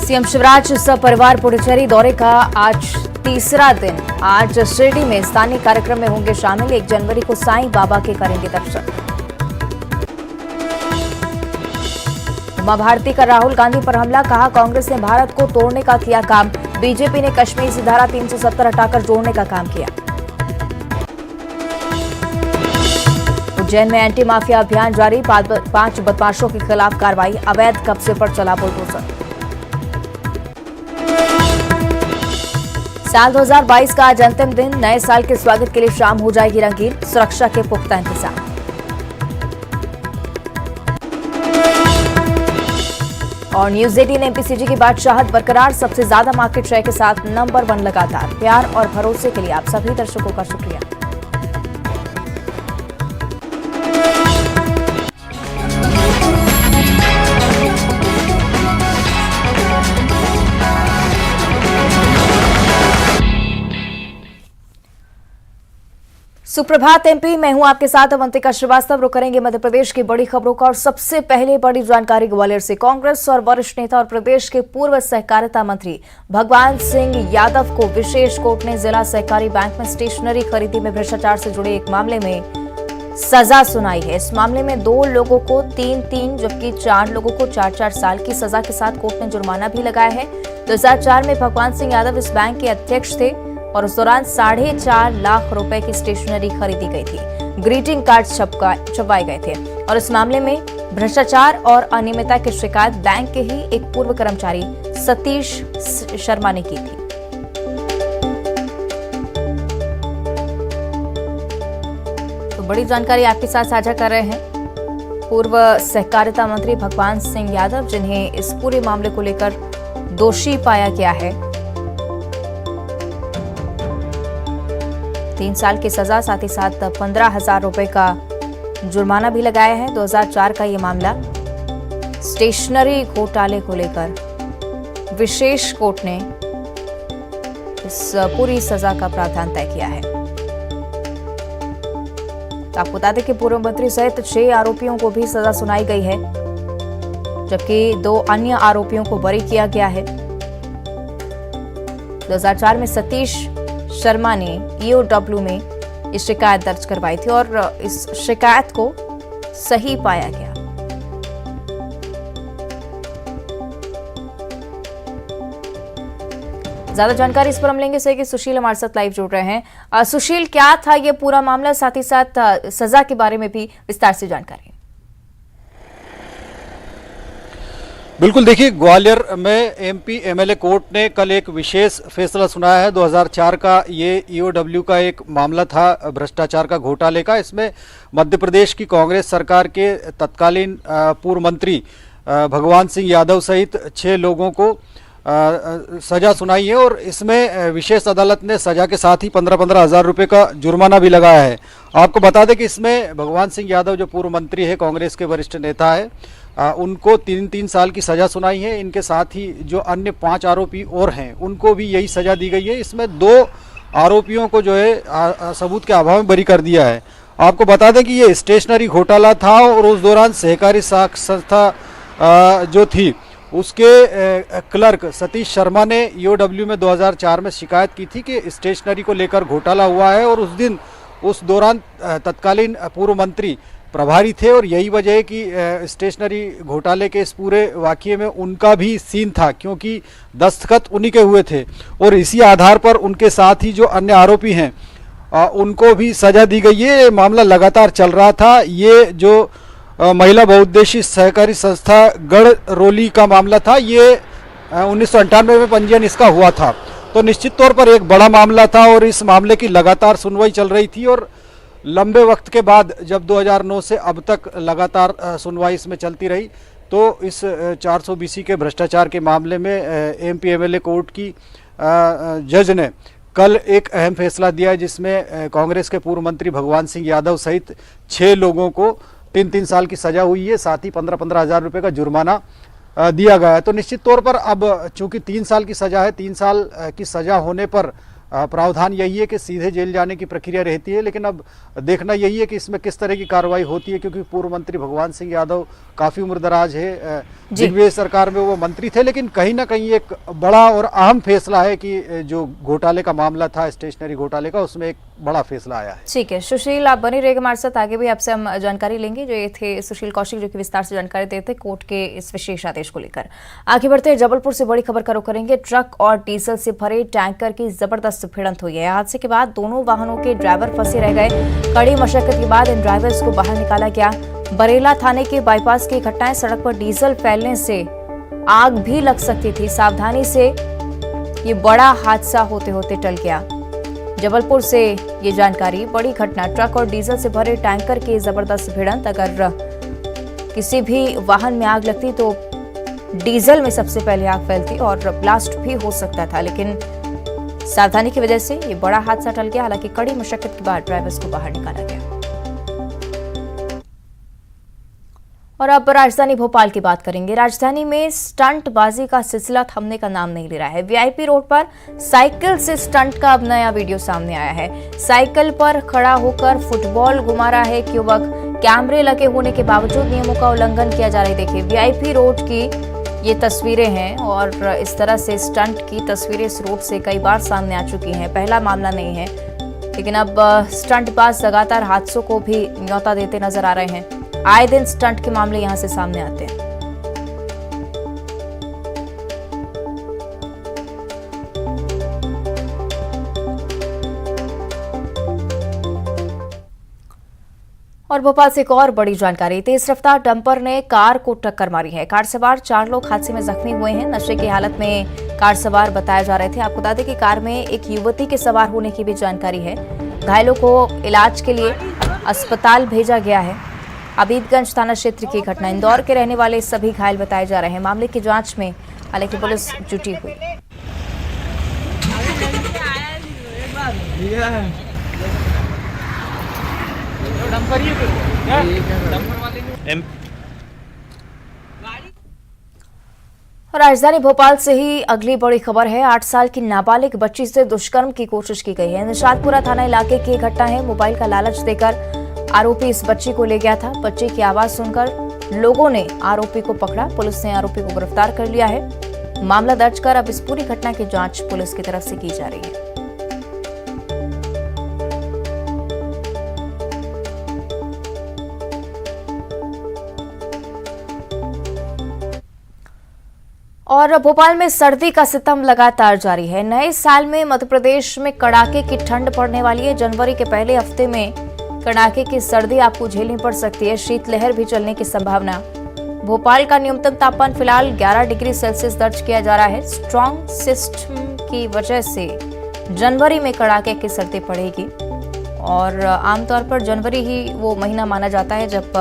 CM Shivraj सपरिवार पुडुचेरी दौरे का आज तीसरा दिन। आज शिरडी में स्थानीय कार्यक्रम में होंगे शामिल। 1 जनवरी को साईं बाबा के करेंगे दर्शन। उमा भारती का राहुल गांधी पर हमला, कहा कांग्रेस ने भारत को तोड़ने का किया काम। बीजेपी ने कश्मीर से धारा 370 हटाकर जोड़ने का काम किया। उज्जैन में एंटी माफिया अभियान जारी, 5 बदमाशों के खिलाफ कार्रवाई। अवैध कब्जे पर चला बुलडोजर। साल 2022 का आज अंतिम दिन। नए साल के स्वागत के लिए शाम हो जाएगी रंगीन। सुरक्षा के पुख्ता इंतजाम। और न्यूज 18 एमपीसीजी की बादशाहत बरकरार, सबसे ज्यादा मार्केट शेयर के साथ नंबर 1 लगातार। प्यार और भरोसे के लिए आप सभी दर्शकों का शुक्रिया। सुप्रभात एमपी, मैं हूं आपके साथ अवंतिका श्रीवास्तव। रुक करेंगे मध्य प्रदेश की बड़ी खबरों का और सबसे पहले बड़ी जानकारी ग्वालियर से। कांग्रेस और वरिष्ठ नेता और प्रदेश के पूर्व सहकारिता मंत्री भगवान सिंह यादव को विशेष कोर्ट ने जिला सहकारी बैंक में स्टेशनरी खरीदी में भ्रष्टाचार से जुड़े एक मामले में सजा सुनाई है। इस मामले में 2 लोगों को 3-3 जबकि 4 लोगों को 4-4 साल की सजा के साथ कोर्ट ने जुर्माना भी लगाया है। 2004 में भगवान सिंह यादव इस बैंक के अध्यक्ष थे और उस दौरान 4.5 लाख रुपए की स्टेशनरी खरीदी गई थी। ग्रीटिंग कार्ड छपवाए गए थे और इस मामले में भ्रष्टाचार और अनियमितता की शिकायत बैंक के ही एक पूर्व कर्मचारी सतीश शर्मा ने की थी। तो बड़ी जानकारी आपके साथ साझा कर रहे हैं पूर्व सहकारिता मंत्री भगवान सिंह यादव, जिन्हें इस पूरे मामले को लेकर दोषी पाया गया है। 3 साल की सजा, साथ ही साथ 15,000 रुपए का जुर्माना भी लगाया है। 2004 का ये मामला। स्टेशनरी घोटाले को लेकर विशेष कोर्ट ने इस पूरी सजा का प्रावधान तय किया है। तो आपको बता दें कि पूर्व मंत्री सहित 6 आरोपियों को भी सजा सुनाई गई है, जबकि 2 अन्य आरोपियों को बरी किया गया है। 2004 में सतीश शर्मा ने ईओडब्ल्यू में इस शिकायत दर्ज करवाई थी और इस शिकायत को सही पाया गया। ज्यादा जानकारी इस पर हम लेंगे कि सुशील हमारे साथ लाइव जुड़ रहे हैं। सुशील, क्या था ये पूरा मामला, साथ ही साथ सजा के बारे में भी विस्तार से जानकारी। बिल्कुल, देखिए ग्वालियर में एमपी एमएलए कोर्ट ने कल एक विशेष फैसला सुनाया है। 2004 का ये ईओडब्ल्यू का एक मामला था भ्रष्टाचार का, घोटाले का। इसमें मध्य प्रदेश की कांग्रेस सरकार के तत्कालीन पूर्व मंत्री भगवान सिंह यादव सहित 6 लोगों को सजा सुनाई है और इसमें विशेष अदालत ने सजा के साथ ही 15-15 हज़ार रुपये का जुर्माना भी लगाया है। आपको बता दें कि इसमें भगवान सिंह यादव जो पूर्व मंत्री है, कांग्रेस के वरिष्ठ नेता है, उनको 3-3 साल की सजा सुनाई है। इनके साथ ही जो अन्य 5 आरोपी और हैं उनको भी यही सजा दी गई है। इसमें 2 आरोपियों को जो है सबूत के अभाव में बरी कर दिया है। आपको बता दें कि ये स्टेशनरी घोटाला था और उस दौरान सहकारी संस्था जो थी उसके क्लर्क सतीश शर्मा ने ईओडब्ल्यू में 2004 में शिकायत की थी कि स्टेशनरी को लेकर घोटाला हुआ है और उस दौरान तत्कालीन पूर्व मंत्री प्रभारी थे और यही वजह है कि स्टेशनरी घोटाले के इस पूरे वाकये में उनका भी सीन था, क्योंकि दस्तखत उन्हीं के हुए थे और इसी आधार पर उनके साथ ही जो अन्य आरोपी हैं उनको भी सजा दी गई है। ये मामला लगातार चल रहा था। ये जो महिला बहुउद्देशीय सहकारी संस्था गढ़रोली का मामला था, ये 1998 में पंजीयन इसका हुआ था। तो निश्चित तौर पर एक बड़ा मामला था और इस मामले की लगातार सुनवाई चल रही थी और लंबे वक्त के बाद जब 2009 से अब तक लगातार सुनवाई इसमें चलती रही, तो इस 400 के भ्रष्टाचार के मामले में एमपी एमएलए कोर्ट की जज ने कल एक अहम फैसला दिया है, जिसमें कांग्रेस के पूर्व मंत्री भगवान सिंह यादव सहित 6 लोगों को 3-3 साल की सजा हुई है, साथ ही 15-15 हज़ार रुपये का जुर्माना दिया गया है। तो निश्चित तौर पर अब चूंकि 3 साल की सजा है, 3 साल की सजा होने पर प्रावधान यही है कि सीधे जेल जाने की प्रक्रिया रहती है, लेकिन अब देखना यही है कि इसमें किस तरह की कार्रवाई होती है, क्योंकि पूर्व मंत्री भगवान सिंह यादव काफ़ी उम्रदराज है, दिग्विजय सरकार में वो मंत्री थे, लेकिन कहीं ना कहीं एक बड़ा और अहम फैसला है कि जो घोटाले का मामला था, स्टेशनरी घोटाले का, उसमें एक बड़ा फैसला आया है। ठीक है सुशील, आप बने रहिएगा हमारे साथ, आगे भी आपसे हम जानकारी लेंगे। जो ये थे सुशील कौशिक, जो कि विस्तार से जानकारी देते कोर्ट के इस विशेष आदेश को लेकर। आगे बढ़ते हैं, जबलपुर से बड़ी खबर का रुख करेंगे। ट्रक और डीजल से भरे टैंकर की जबरदस्त भिड़ंत हुई है। हादसे के बाद दोनों वाहनों के ड्राइवर फंसे रह गए। कड़ी मशक्कत के बाद इन ड्राइवर्स को बाहर निकाला गया। बरेला थाने के बाईपास की घटनाएं, सड़क पर डीजल फैलने से आग भी लग सकती थी, सावधानी से ये बड़ा हादसा होते होते टल गया। जबलपुर से ये जानकारी, बड़ी घटना, ट्रक और डीजल से भरे टैंकर की जबरदस्त भिड़ंत। अगर किसी भी वाहन में आग लगती तो डीजल में सबसे पहले आग फैलती और ब्लास्ट भी हो सकता था, लेकिन सावधानी की वजह से ये बड़ा हादसा टल गया। हालांकि कड़ी मशक्कत के बाद ड्राइवर्स को बाहर निकाला गया। और अब राजधानी भोपाल की बात करेंगे। राजधानी में स्टंटबाजी का सिलसिला थमने का नाम नहीं ले रहा है। वीआईपी रोड पर साइकिल से स्टंट का अब नया वीडियो सामने आया है। साइकिल पर खड़ा होकर फुटबॉल घुमा रहा है एक युवक। कैमरे लगे होने के बावजूद नियमों का उल्लंघन किया जा रहा है। देखिए, वीआईपी रोड की ये तस्वीरें हैं और इस तरह से स्टंट की तस्वीरें इस रोड से कई बार सामने आ चुकी हैं। पहला मामला नहीं है, लेकिन अब स्टंटबाज लगातार हादसों को भी न्योता देते नजर आ रहे हैं। आए दिन स्टंट के मामले यहां से सामने आते हैं। और भोपाल से एक और बड़ी जानकारी, तेज रफ्तार डंपर ने कार को टक्कर मारी है। कार सवार 4 लोग हादसे में जख्मी हुए हैं। नशे की हालत में कार सवार बताए जा रहे थे। आपको बता दें कि कार में एक युवती के सवार होने की भी जानकारी है। घायलों को इलाज के लिए अस्पताल भेजा गया है। हबीबगंज थाना क्षेत्र की घटना, इंदौर के रहने वाले सभी घायल बताए जा रहे हैं। मामले की जांच में हालांकि पुलिस जुटी हुई। राजधानी भोपाल से ही अगली बड़ी खबर है। 8 साल की नाबालिग बच्ची से दुष्कर्म की कोशिश की गई है। निशादपुरा थाना इलाके की घटना है। मोबाइल का लालच देकर आरोपी इस बच्ची को ले गया था। बच्ची की आवाज सुनकर लोगों ने आरोपी को पकड़ा। पुलिस ने आरोपी को गिरफ्तार कर लिया है। मामला दर्ज कर अब इस पूरी घटना की जांच पुलिस की तरफ से की जा रही है। और भोपाल में सर्दी का सितम लगातार जारी है। नए साल में मध्य प्रदेश में कड़ाके की ठंड पड़ने वाली है। जनवरी के पहले हफ्ते में कड़ाके की सर्दी आपको झेलनी पड़ सकती है। शीतलहर भी चलने की संभावना। भोपाल का न्यूनतम तापमान फिलहाल 11 डिग्री सेल्सियस दर्ज किया जा रहा है। स्ट्रॉन्ग सिस्टम की वजह से जनवरी में कड़ाके की सर्दी पड़ेगी और आमतौर पर जनवरी ही वो महीना माना जाता है जब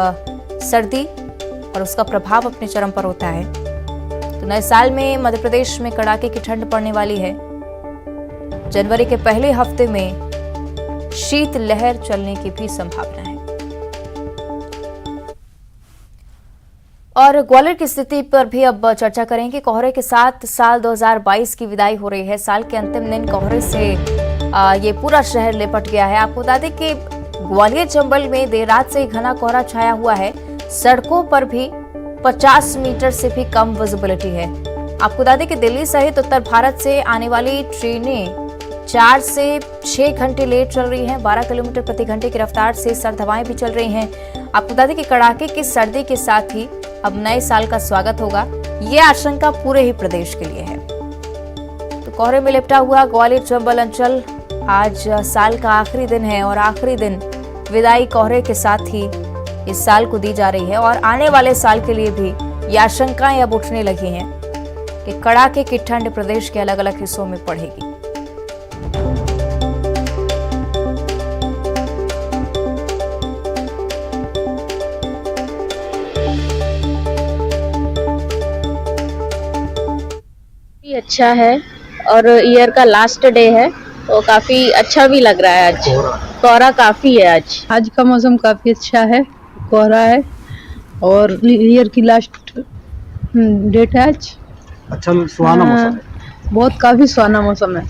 सर्दी और उसका प्रभाव अपने चरम पर होता है। तो नए साल में मध्य प्रदेश में कड़ाके की ठंड पड़ने वाली है। जनवरी के पहले हफ्ते में शीत लहर चलने की भी संभावना है। और ग्वालियर की स्थिति पर भी अब चर्चा करेंगे। कोहरे के साथ साल 2022 की विदाई हो रही है। साल के अंतिम दिन कोहरे से ये पूरा शहर लिपट गया है। आपको बता दें कि ग्वालियर चंबल में देर रात से ही घना कोहरा छाया हुआ है। सड़कों पर भी 50 मीटर से भी कम विजिबिलिटी है। आपको बता दें कि दिल्ली सहित उत्तर भारत से आने वाली ट्रेनें 4 से 6 घंटे लेट चल रही हैं। 12 किलोमीटर प्रति घंटे की रफ्तार से सर्द हवाएं भी चल रही हैं। आपको बता दें कि कड़ाके की सर्दी के साथ ही अब नए साल का स्वागत होगा, ये आशंका पूरे ही प्रदेश के लिए है। तो कोहरे में लिपटा हुआ ग्वालियर चंबल अंचल आज साल का आखिरी दिन है और आखिरी दिन विदाई कोहरे के साथ ही इस साल को दी जा रही है। और आने वाले साल के लिए भी ये आशंकाएं अब उठने लगी हैं कि कड़ाके की ठंड प्रदेश के अलग अलग हिस्सों में पड़ेगी। अच्छा है और ईयर का लास्ट डे है तो काफी अच्छा भी लग रहा है। आज कोहरा काफी है। आज का मौसम काफी अच्छा है, कोहरा है और ईयर की लास्ट डेट है आज। अच्छा सुहाना मौसम है। बहुत काफी सुहाना मौसम है।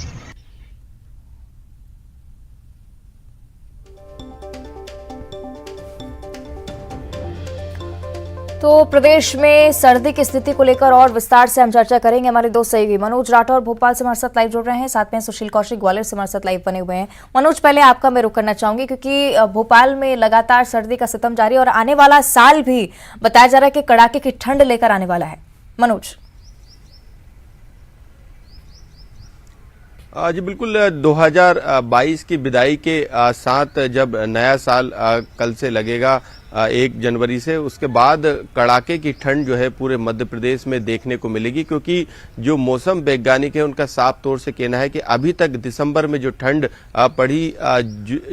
तो प्रदेश में सर्दी की स्थिति को लेकर और विस्तार से हम चर्चा करेंगे। हमारे दो सहयोगी मनोज राठौर भोपाल से हमारे साथ लाइव जुड़ रहे हैं, साथ में सुशील कौशिक ग्वालियर से हमारे साथ लाइव बने हुए हैं। मनोज, पहले आपका मैं रुख करना चाहूंगी क्योंकि भोपाल में लगातार सर्दी का सितम जारी है और आने वाला साल भी बताया जा रहा है कि कड़ाके की ठंड लेकर आने वाला है। मनोज। जी बिल्कुल, 2022 की विदाई के साथ जब नया साल कल से लगेगा 1 जनवरी से, उसके बाद कड़ाके की ठंड जो है पूरे मध्य प्रदेश में देखने को मिलेगी, क्योंकि जो मौसम वैज्ञानिक है उनका साफ तौर से कहना है कि अभी तक दिसंबर में जो ठंड पड़ी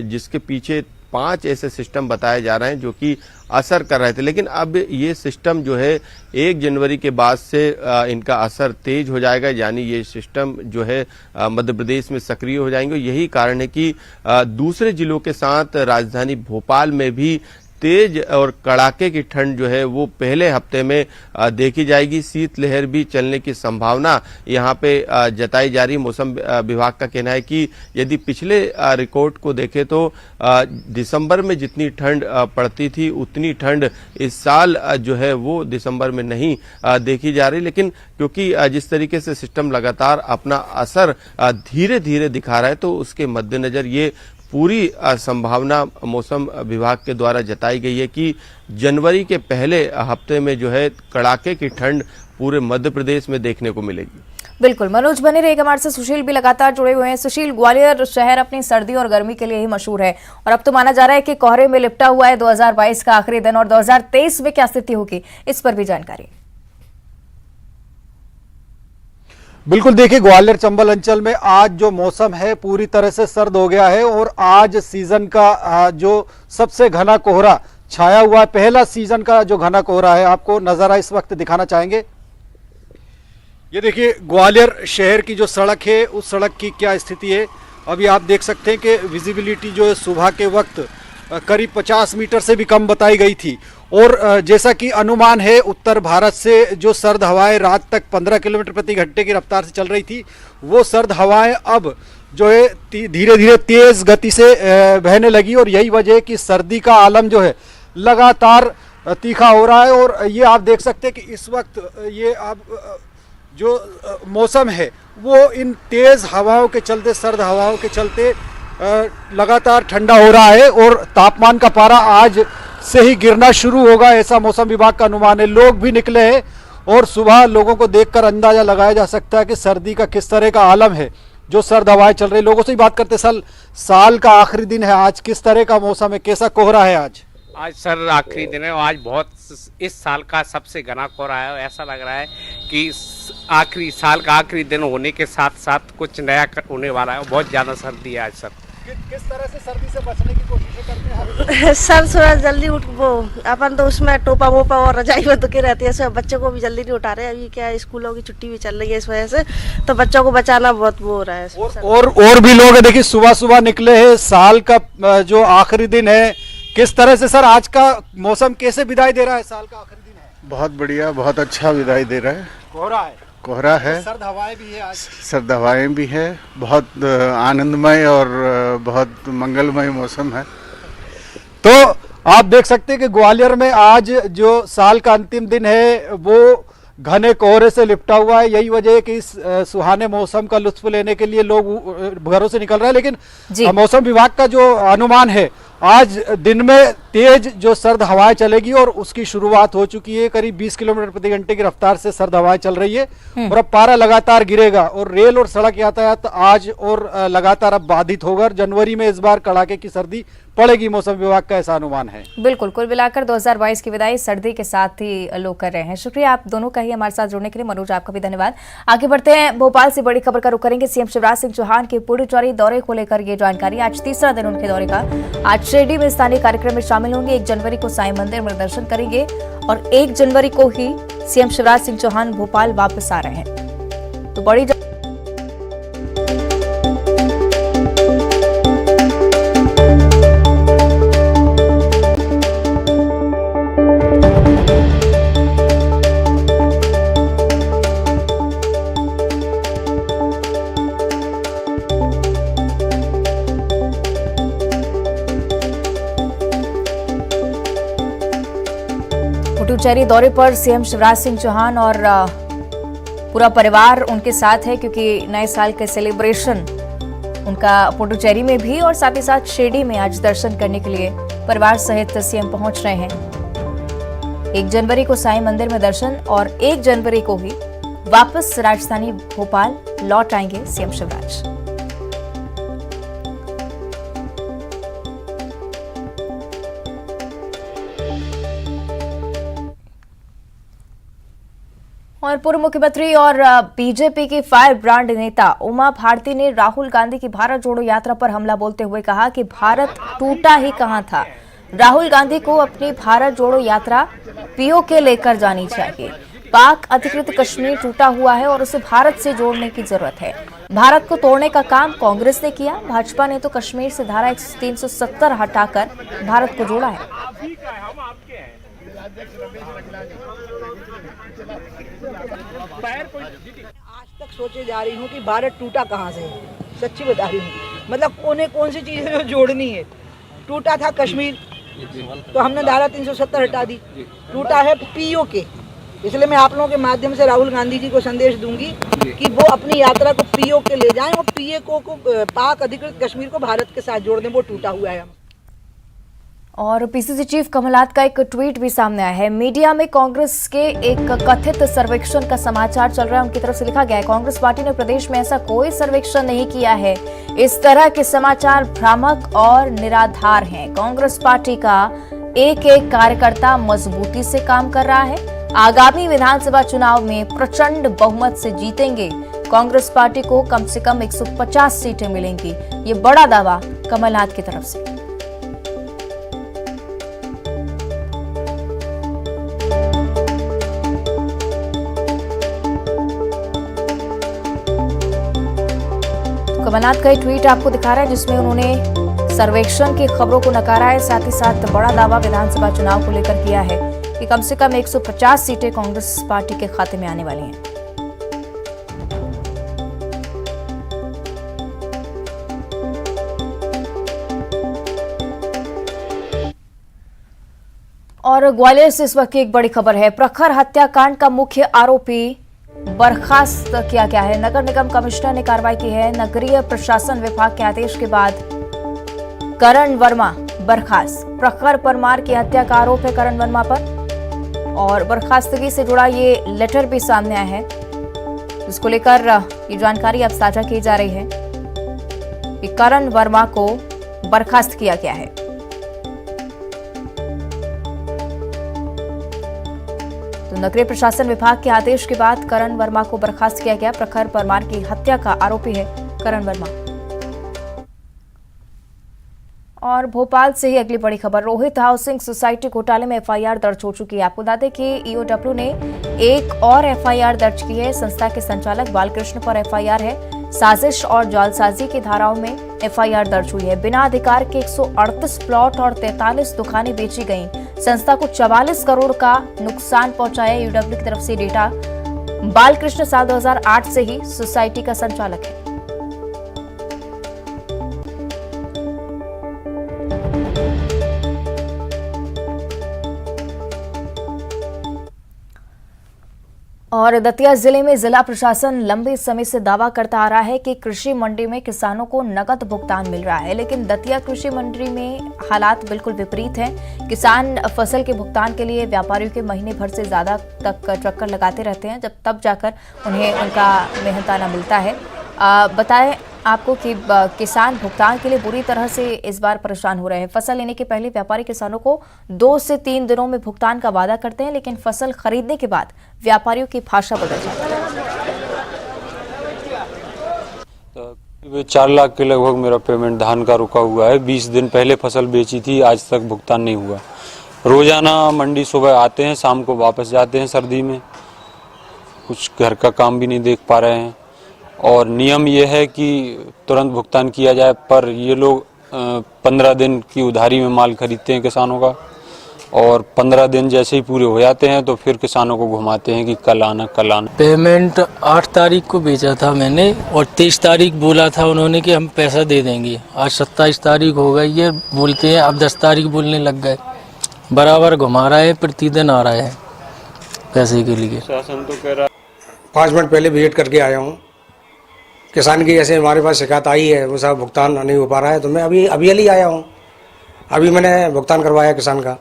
जिसके पीछे 5 ऐसे सिस्टम बताए जा रहे हैं जो कि असर कर रहे थे, लेकिन अब ये सिस्टम जो है 1 जनवरी के बाद से इनका असर तेज हो जाएगा, यानी ये सिस्टम जो है मध्य प्रदेश में सक्रिय हो जाएंगे। यही कारण है कि दूसरे जिलों के साथ राजधानी भोपाल में भी तेज और कड़ाके की ठंड जो है वो पहले हफ्ते में देखी जाएगी। शीतलहर भी चलने की संभावना यहाँ पे जताई जा रही। मौसम विभाग का कहना है कि यदि पिछले रिकॉर्ड को देखें तो दिसंबर में जितनी ठंड पड़ती थी उतनी ठंड इस साल जो है वो दिसंबर में नहीं देखी जा रही, लेकिन क्योंकि जिस तरीके से सिस्टम लगातार अपना असर धीरे धीरे दिखा रहा है तो उसके मद्देनजर ये पूरी संभावना मौसम विभाग के द्वारा जताई गई है कि जनवरी के पहले हफ्ते में जो है कड़ाके की ठंड पूरे मध्य प्रदेश में देखने को मिलेगी। बिल्कुल मनोज, बने रहेगा हमारे से। सुशील भी लगातार जुड़े हुए हैं। सुशील, ग्वालियर शहर अपनी सर्दी और गर्मी के लिए ही मशहूर है और अब तो माना जा रहा है कि कोहरे में लिपटा हुआ है 2022 का आखिरी दिन, और 2023 में क्या स्थिति होगी इस पर भी जानकारी। बिल्कुल, देखिए ग्वालियर चंबल अंचल में आज जो मौसम है पूरी तरह से सर्द हो गया है और आज सीजन का जो सबसे घना कोहरा छाया हुआ है, पहला सीजन का जो घना कोहरा है आपको नजारा इस वक्त दिखाना चाहेंगे। ये देखिए ग्वालियर शहर की जो सड़क है उस सड़क की क्या स्थिति है। अभी आप देख सकते हैं कि विजिबिलिटी जो है सुबह के वक्त करीब 50 मीटर से भी कम बताई गई थी और जैसा कि अनुमान है उत्तर भारत से जो सर्द हवाएं रात तक 15 किलोमीटर प्रति घंटे की रफ्तार से चल रही थी, वो सर्द हवाएं अब जो है धीरे धीरे तेज गति से बहने लगी और यही वजह है कि सर्दी का आलम जो है लगातार तीखा हो रहा है। और ये आप देख सकते हैं कि इस वक्त ये आप जो मौसम है वो इन तेज हवाओं के चलते, सर्द हवाओं के चलते लगातार ठंडा हो रहा है और तापमान का पारा आज से ही गिरना शुरू होगा, ऐसा मौसम विभाग का अनुमान है। लोग भी निकले हैं और सुबह लोगों को देखकर अंदाजा लगाया जा सकता है कि सर्दी का किस तरह का आलम है। जो सर्द हवाएं चल रही, लोगों से ही बात करते, साल का आखिरी दिन है आज, किस तरह का मौसम है, कैसा कोहरा है आज? आज सर आखिरी दिन है, आज बहुत इस साल का सबसे घना कोहरा है। ऐसा लग रहा है कि आखिरी साल का आखिरी दिन होने के साथ साथ कुछ नया होने वाला है। बहुत ज्यादा सर्दी है आज सर। किस तरह से सर्दी से बचने की कोशिश करते हैं सर? सुबह जल्दी उठ, वो अपन तो उसमें टोपा वोपा और रजाई में दुखे रहती है, सब बच्चों को भी जल्दी नहीं उठा रहे। अभी क्या स्कूलों की छुट्टी भी चल रही है, इस वजह से तो बच्चों को बचाना बहुत वो हो रहा है। और भी लोग देखिए सुबह सुबह निकले हैं, साल का जो आखिरी दिन है, किस तरह से सर आज का मौसम कैसे विदाई दे रहा है? साल का आखिरी दिन है। बहुत बढ़िया, बहुत अच्छा विदाई दे रहा है। कोहरा है, सर्द हवाएं भी है आज। सर्द हवाएं भी है, बहुत आनंदमय और बहुत मंगलमय मौसम है। तो आप देख सकते हैं कि ग्वालियर में आज जो साल का अंतिम दिन है वो घने कोहरे से लिपटा हुआ है। यही वजह है कि इस सुहाने मौसम का लुत्फ लेने के लिए लोग घरों से निकल रहे हैं, लेकिन मौसम विभाग का जो अनुमान है आज दिन में तेज जो सर्द हवाएं चलेगी और उसकी शुरुआत हो चुकी है। करीब 20 किलोमीटर प्रति घंटे की रफ्तार से सर्द हवाएं चल रही है और अब पारा लगातार गिरेगा और रेल और सड़क यातायात आज और लगातार अब बाधित होगा। जनवरी में इस बार कड़ाके की सर्दी पड़ेगी, मौसम विभाग का ऐसा अनुमान है। बिल्कुल, कुल मिलाकर 2022 की विदाई सर्दी के साथ ही लोग कर रहे हैं। शुक्रिया आप दोनों का ही हमारे साथ जुड़ने के लिए। मनोज, आपका भी धन्यवाद। आगे बढ़ते हैं, भोपाल से बड़ी खबर का रुख करेंगे। सीएम शिवराज सिंह चौहान के पुडुचेरी दौरे को लेकर ये जानकारी। आज तीसरा दिन उनके दौरे का। आज शिरडी में स्थानीय कार्यक्रम में शामिल होंगे। 1 जनवरी को साईं मंदिर में दर्शन करेंगे और 1 जनवरी को ही सीएम शिवराज सिंह चौहान भोपाल वापस आ रहे हैं। तो बड़ी पुडुचेरी दौरे पर सीएम शिवराज सिंह चौहान और पूरा परिवार उनके साथ है, क्योंकि नए साल के सेलिब्रेशन उनका पुडुचेरी में भी और साथ ही साथ शिरडी में आज दर्शन करने के लिए परिवार सहित सीएम पहुंच रहे हैं। 1 जनवरी को साईं मंदिर में दर्शन और 1 जनवरी को ही वापस राजधानी भोपाल लौट आएंगे सीएम शिवराज। और पूर्व मुख्यमंत्री और बीजेपी की फायर ब्रांड नेता उमा भारती ने राहुल गांधी की भारत जोड़ो यात्रा पर हमला बोलते हुए कहा कि भारत टूटा ही कहां था। राहुल गांधी को अपनी भारत जोड़ो यात्रा पीओके लेकर जानी चाहिए। पाक अधिकृत कश्मीर टूटा हुआ है और उसे भारत से जोड़ने की जरूरत है। भारत को तोड़ने का काम कांग्रेस ने किया, भाजपा ने तो कश्मीर से धारा 370 हटाकर भारत को जोड़ा है। आज तक सोचे जा रही हूँ कि भारत टूटा कहाँ से है, सच्ची बता रही हूँ। मतलब कौन सी चीज़ है जो जोड़नी है। टूटा था कश्मीर तो हमने धारा 370 हटा दी, टूटा है पीओके। इसलिए मैं आप लोगों के माध्यम से राहुल गांधी जी को संदेश दूंगी कि वो अपनी यात्रा को पीओके ले जाएं और पीओके को पाक अधिकृत कश्मीर को भारत के साथ जोड़ दें। वो टूटा हुआ है। और पीसीसी चीफ कमलनाथ का एक ट्वीट भी सामने आया है। मीडिया में कांग्रेस के एक कथित सर्वेक्षण का समाचार चल रहा है। उनकी तरफ से लिखा गया है, कांग्रेस पार्टी ने प्रदेश में ऐसा कोई सर्वेक्षण नहीं किया है। इस तरह के समाचार भ्रामक और निराधार हैं। कांग्रेस पार्टी का एक एक कार्यकर्ता मजबूती से काम कर रहा है। आगामी विधानसभा चुनाव में प्रचंड बहुमत से जीतेंगे। कांग्रेस पार्टी को कम से कम 150 सीटें मिलेंगी। ये बड़ा दावा कमलनाथ की तरफ से। कमलनाथ का एक ट्वीट आपको दिखा रहा है जिसमें उन्होंने सर्वेक्षण की खबरों को नकारा है, साथ ही साथ बड़ा दावा विधानसभा चुनाव को लेकर किया है कि कम से कम 150 सीटें कांग्रेस पार्टी के खाते में आने वाली हैं। और ग्वालियर से इस वक्त की एक बड़ी खबर है। प्रखर हत्याकांड का मुख्य आरोपी बर्खास्त किया गया है। नगर निगम कमिश्नर ने कार्रवाई की है। नगरीय प्रशासन विभाग के आदेश के बाद करण वर्मा बर्खास्त। प्रखर परमार की हत्या का आरोप है करण वर्मा पर और बर्खास्तगी से जुड़ा ये लेटर भी सामने आया है, जिसको लेकर ये जानकारी अब साझा की जा रही है कि करण वर्मा को बर्खास्त किया गया है। तो नगरीय प्रशासन विभाग के आदेश के बाद करण वर्मा को बर्खास्त किया गया। प्रखर परमार की हत्या का आरोपी है करण वर्मा। और भोपाल से ही अगली बड़ी खबर। रोहित हाउसिंग सोसाइटी घोटाले में एफआईआर दर्ज हो चुकी है। आपको बता दें कि ईओडब्ल्यू ने एक और एफआईआर दर्ज की है। संस्था के संचालक बालकृष्ण पर एफआईआर है। साजिश और जालसाजी की धाराओं में एफआईआर दर्ज हुई है। बिना अधिकार के 138 प्लॉट और 43 दुकानें बेची गईं। संस्था को 44 करोड़ का नुकसान पहुंचाया। ईओडब्ल्यू की तरफ से डेटा। बालकृष्ण साल 2008 से ही सोसाइटी का संचालक है। और दतिया जिले में जिला प्रशासन लंबे समय से दावा करता आ रहा है कि कृषि मंडी में किसानों को नकद भुगतान मिल रहा है, लेकिन दतिया कृषि मंडी में हालात बिल्कुल विपरीत हैं। किसान फसल के भुगतान के लिए व्यापारियों के महीने भर से ज्यादा तक चक्कर लगाते रहते हैं, तब जाकर उन्हें उनका मेहनताना मिलता है। बताएं आपको कि किसान भुगतान के लिए बुरी तरह से इस बार परेशान हो रहे हैं। फसल लेने के पहले व्यापारी किसानों को 2 से 3 दिनों में भुगतान का वादा करते हैं, लेकिन फसल खरीदने के बाद व्यापारियों की भाषा बदल जाती है। 4 लाख के लगभग मेरा पेमेंट धान का रुका हुआ है। 20 दिन पहले फसल बेची थी, आज तक भुगतान नहीं हुआ। रोजाना मंडी सुबह आते हैं, शाम को वापस जाते हैं। सर्दी में कुछ घर का काम भी नहीं देख पा रहे हैं और नियम ये है कि तुरंत भुगतान किया जाए, पर ये लोग 15 दिन की उधारी में माल खरीदते हैं किसानों का और 15 दिन जैसे ही पूरे हो जाते हैं तो फिर किसानों को घुमाते हैं कि कल आना कल आना। पेमेंट 8 तारीख को भेजा था मैंने और 23 तारीख बोला था उन्होंने कि हम पैसा दे देंगे। आज 27 तारीख हो गई है, बोलते हैं अब 10 तारीख बोलने लग गए। बराबर घुमा रहा है, प्रतिदिन आ रहा है पैसे के लिए। शासन तो कह रहा 5 मिनट पहले विजिट करके आया हूँ। किसान की ऐसे हमारे पास शिकायत आई है, वो साहब भुगतान नहीं हो पा रहा है, तो मैं अभी अभी आया हूँ। अभी मैंने भुगतान करवाया किसान का।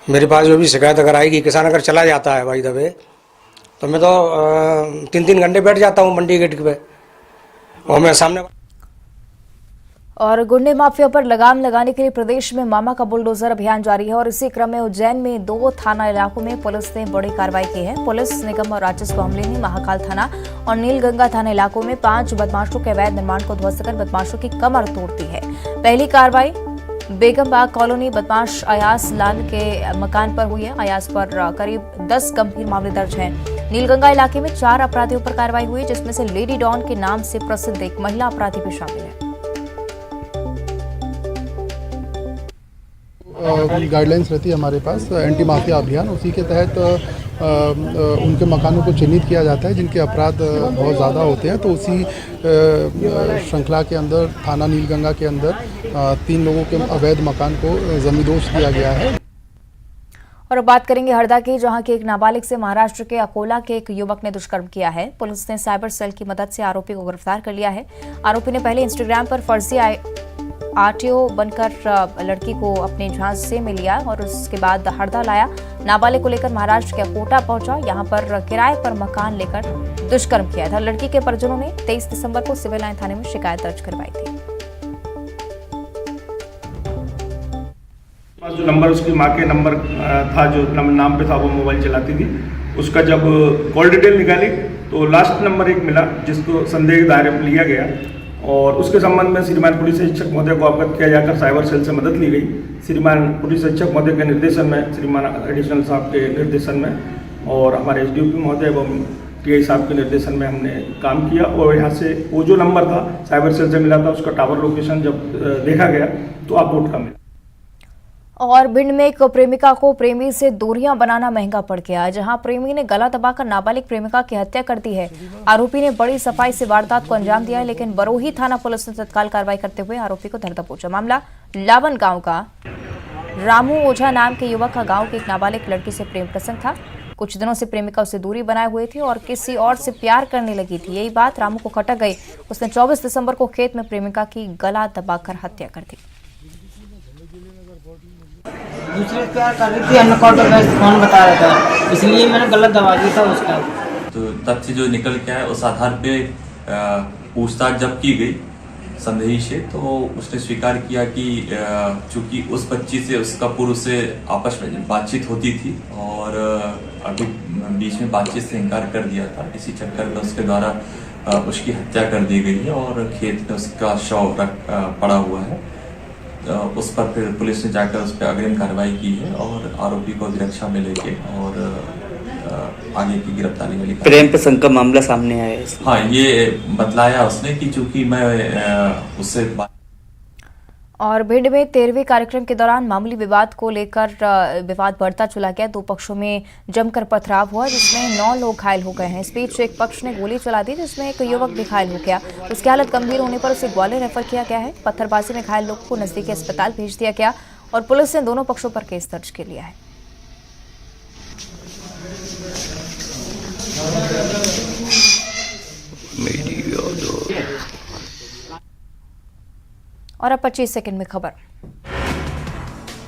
मेरे पास जो भी शिकायत अगर आएगी, किसान अगर चला जाता है भाई दबे, तो मैं तो 3-3 घंटे बैठ जाता हूँ मंडी गेट पे, और मैं सामने। और गुंडे माफिया पर लगाम लगाने के लिए प्रदेश में मामा का बुलडोजर अभियान जारी है और इसी क्रम में उज्जैन में 2 थाना इलाकों में पुलिस ने बड़ी कार्रवाई की है। पुलिस निगम और राजस्व अमले ने महाकाल थाना और नीलगंगा थाना इलाकों में 5 बदमाशों के अवैध निर्माण को ध्वस्त कर बदमाशों की कमर तोड़ दी है। पहली कार्रवाई बेगमबाग कॉलोनी बदमाश अयास लाल के मकान पर हुई है। अयास पर करीब 10 गंभीर मामले दर्ज हैं। नीलगंगा इलाके में 4 अपराधियों पर कार्रवाई हुई, जिसमें से लेडी डॉन के नाम से प्रसिद्ध एक महिला अपराधी भी शामिल है। गाइडलाइंस रहती है हमारे पास एंटी माफिया अभियान, उसी के तहत उनके मकानों को चिन्हित किया जाता है जिनके अपराध बहुत ज़्यादा होते हैं। तो उसी श्रृंखला के अंदर थाना नीलगंगा के अंदर 3 लोगों के अवैध मकान को जमींदोज किया गया है। और अब बात करेंगे हरदा की, जहां के एक नाबालिग से महाराष्ट्र के अकोला के एक युवक ने दुष्कर्म किया है। पुलिस ने साइबर सेल की मदद से आरोपी को गिरफ्तार कर लिया है। आरोपी ने पहले इंस्टाग्राम पर फर्जी आरटीओ बनकर लड़की को अपने झांसे में लिया और उसके बाद हरदा लाया। नाबालिग को लेकर महाराष्ट्र के कोटा पहुंचा। यहां पर किराए पर मकान लेकर दुष्कर्म किया था। लड़की के परिजनों ने 23 दिसंबर को सिविल लाइन थाने में शिकायत दर्ज करवाई थी। जो नंबर उसकी माँ के नंबर था, जो नाम पे था, वो मोबाइल चलाती थी, उसका जब कॉल डिटेल निकाली तो लास्ट नंबर एक मिला जिसको संदेह दायरे में लिया गया और उसके संबंध में श्रीमान पुलिस अधीक्षक महोदय को अवगत किया जाकर साइबर सेल से मदद ली गई। श्रीमान पुलिस अधीक्षक महोदय के निर्देशन में, श्रीमान एडिशनल साहब के निर्देशन में और हमारे एसडीओपी महोदय एवं टीआई साहब के निर्देशन में हमने काम किया और यहाँ से वो जो नंबर था साइबर सेल से मिला था, उसका टावर लोकेशन जब देखा गया तो आउटपुट का मिला। और भिंड में एक प्रेमिका को प्रेमी से दूरियां बनाना महंगा पड़ गया, जहां प्रेमी ने गला दबाकर नाबालिग प्रेमिका की हत्या कर दी है। आरोपी ने बड़ी सफाई से वारदात को अंजाम दिया है, लेकिन बरोही थाना पुलिस ने तत्काल कार्रवाई करते हुए आरोपी को धर दबोचा। मामला लावन गांव का। रामू ओझा नाम के युवक का गांव की एक नाबालिग लड़की से प्रेम प्रसंग था। कुछ दिनों से प्रेमिका उससे दूरी बनाए हुए थी और किसी और से प्यार करने लगी थी। यही बात रामू को खटक गई। उसने 24 दिसंबर को खेत में प्रेमिका की गला दबाकर हत्या कर दी। दूसरे प्यार कर रही थी, अनकॉन्टैक्ट फोन बता रहा था, इसलिए मैंने गलत दबा दिया था उसका। तो तथ्य जो निकल के आया उस आधार पे पूछताछ जब की गई संदेही से, तो उसने स्वीकार किया कि चूंकि उस बच्ची से उसका पूर्व से आपस में बातचीत होती थी और अभी बीच में बातचीत से इनकार कर दिया था। इसी चक्कर में उसके द्वारा उसकी हत्या कर दी गई है और खेत में उसका शव पड़ा हुआ है। उस पर फिर पुलिस ने जाकर उस पर अग्रिम कार्रवाई की है और आरोपी को अभिरक्षा में लेके और आगे की गिरफ्तारी में लिखा। प्रेम प्रसंग का मामला सामने आया है। हाँ, ये बतलाया उसने कि चूंकि मैं उससे और भिंड में 13वें कार्यक्रम के दौरान मामूली विवाद को लेकर विवाद बढ़ता चला गया। 2 पक्षों में जमकर पथराव हुआ, जिसमें 9 लोग घायल हो गए हैं। इस बीच एक पक्ष ने गोली चला दी, जिसमें एक युवक भी घायल हो गया। उसकी हालत गंभीर होने पर उसे ग्वालियर रेफर किया गया है। पत्थरबाजी में घायल लोगों को नजदीकी अस्पताल भेज दिया गया और पुलिस ने दोनों पक्षों पर केस दर्ज कर लिया है। और अब 25 सेकंड में खबर।